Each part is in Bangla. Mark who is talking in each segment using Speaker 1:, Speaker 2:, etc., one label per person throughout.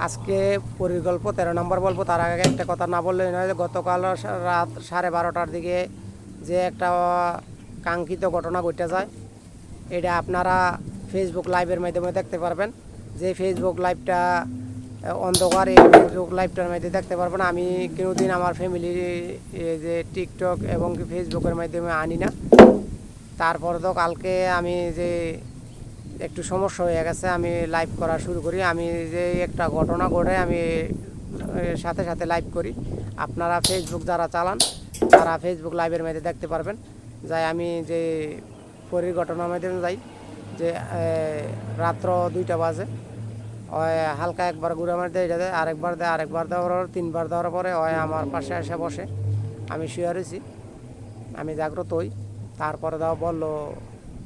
Speaker 1: আজকে পরিগল্প 13 নম্বর বলবো। তার আগে একটা কথা না বললেই নয়, গতকাল রাত 12:30টার দিকে যে একটা কাঙ্ক্ষিত ঘটনা ঘটে যায়, এটা আপনারা ফেসবুক লাইভের মাধ্যমে দেখতে পারবেন। যে ফেসবুক লাইভটা অন্ধকার, এই ফেসবুক লাইভটার মধ্যে দেখতে পারবেন। আমি কোনোদিন আমার ফ্যামিলি যে টিকটক এবং ফেসবুকের মাধ্যমে আনি না। তারপর তো কালকে আমি যে একটু সমস্যা হয়ে গেছে, আমি লাইভ করা শুরু করি। আমি যে একটা ঘটনা ঘটে আমি সাথে সাথে লাইভ করি। আপনারা ফেসবুক যারা চালান তারা ফেসবুক লাইভের মধ্যে দেখতে পারবেন। যাই আমি যে ঘটনার মাধ্যমে যাই, যে রাত্র 2টা বাজে, ওই হালকা একবার ঘুরে আমার দেয়, এটা দেয়, আরেকবার দেওয়ার পর 3বার দেওয়ার পরে ওই আমার পাশে এসে বসে। আমি শুয়ে রয়েছি, আমি জাগ্রত হই। তারপরে দাও বললো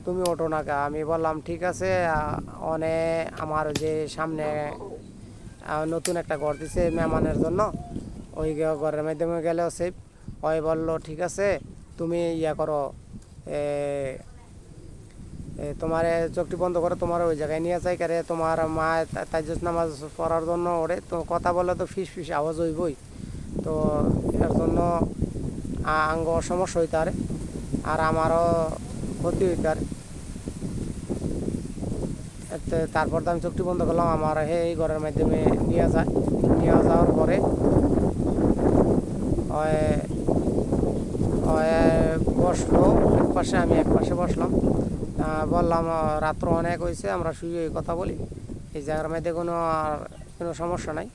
Speaker 1: তুমি ওঠো না কা। আমি বললাম ঠিক আছে, আমার যে সামনে নতুন একটা ঘর দিছে মেহমানের জন্য, ওই ঘরের মাধ্যমে গেলেও সেফ। ওই বললো ঠিক আছে, তুমি ইয়া করো, তোমার চোখটি বন্ধ করো, তোমার ওই জায়গায় নিয়ে যাই। কারে তোমার মা তাজ্জুদ নামাজ পড়ার জন্য ওরে তো কথা বলে তো ফিস ফিস আওয়াজ হইবই। তো এর জন্য আঙ্গ সমস্যা হইতে পারে, আর আমারও ক্ষতি হইতে পারে। তারপর তো আমি চোখটি বন্ধ করলাম, আমার এই ঘরের মাধ্যমে নিয়ে যাওয়ার পরে বসলো এক পাশে, আমি এক পাশে বসলাম। বললাম রাত্র অনেক হয়েছে, আমরা শুয়ে কথা বলি, এই জায়গার মধ্যে কোনো সমস্যা নাই।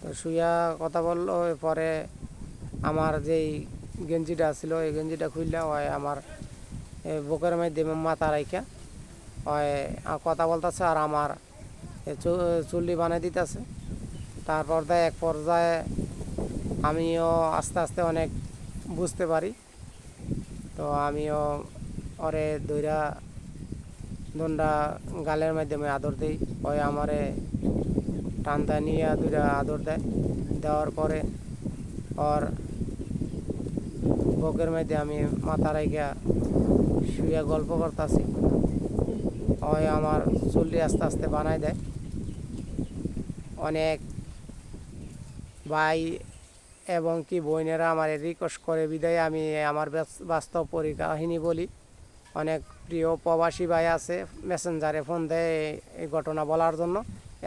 Speaker 1: তো শুয়া কথা বললো। পরে আমার যেই গেঞ্জিটা ছিল, এই গেঞ্জিটা খুললে ওই আমার বুকের মধ্যে মাথা রাইখা ওই কথা বলতেছে, আর আমার চুল্লি বানিয়ে দিতেছে। তারপর এক পর্যায়ে আমিও আস্তে আস্তে অনেক বুঝতে পারি। তো আমিও ওরে দইরা দন্ডা গালের মাধ্যমে আদর দিই। ওই আমারে টানটা নিয়ে দুইটা আদর দেওয়ার পরে ওর বুকের মধ্যে আমি মাথা রাইখা শুয়ে গল্প করতেছি। ওই আমার চুল্লি আস্তে আস্তে বানাই দেয়। অনেক ভাই এবং কি বোনেরা আমার রিকোয়েস্ট করে বিদায় আমি আমার বাস্তব পরিকাহিনী বলি। অনেক প্রিয় প্রবাসী ভাই আছে, মেসেঞ্জারে ফোন দেয় এই ঘটনা বলার জন্য,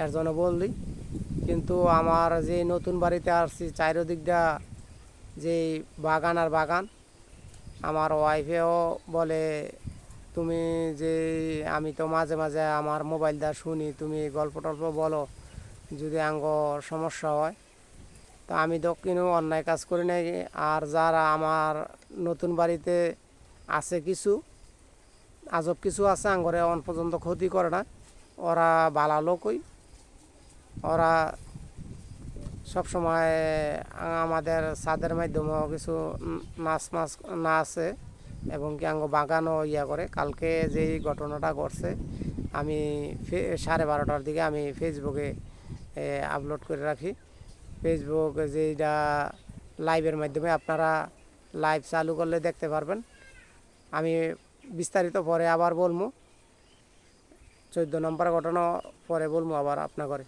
Speaker 1: এর জন্য বললি। কিন্তু আমার যে নতুন বাড়িতে আসছি, চারিদিকটা যে বাগান আর বাগান, আমার ওয়াইফেও বলে তুমি যে, আমি তো মাঝে মাঝে আমার মোবাইল দা শুনি, তুমি গল্প টল্প বলো, যদি আঙ্গ সমস্যা হয়। তো আমি তো কোনো অন্যায় কাজ করি নাই। আর যারা আমার নতুন বাড়িতে আছে, কিছু আজব কিছু আছে, আঙ্গরে অন পর্যন্ত ক্ষতি করে না, ওরা ভালো লোকই। ওরা সবসময় আমাদের ছাদের মাধ্যমেও কিছু নাচে এবং কি আঙ্গ বাগানও ইয়া করে। কালকে যেই ঘটনাটা ঘটছে, আমি 12:30টার দিকে আমি ফেসবুকে আপলোড করে রাখি। ফেসবুক যেটা লাইভের মাধ্যমে আপনারা লাইভ চালু করলে দেখতে পারবেন। আমি বিস্তারিত পরে আবার বলবো, 14 নম্বর ঘটনা পরে বলবো আবার আপনার ঘরে।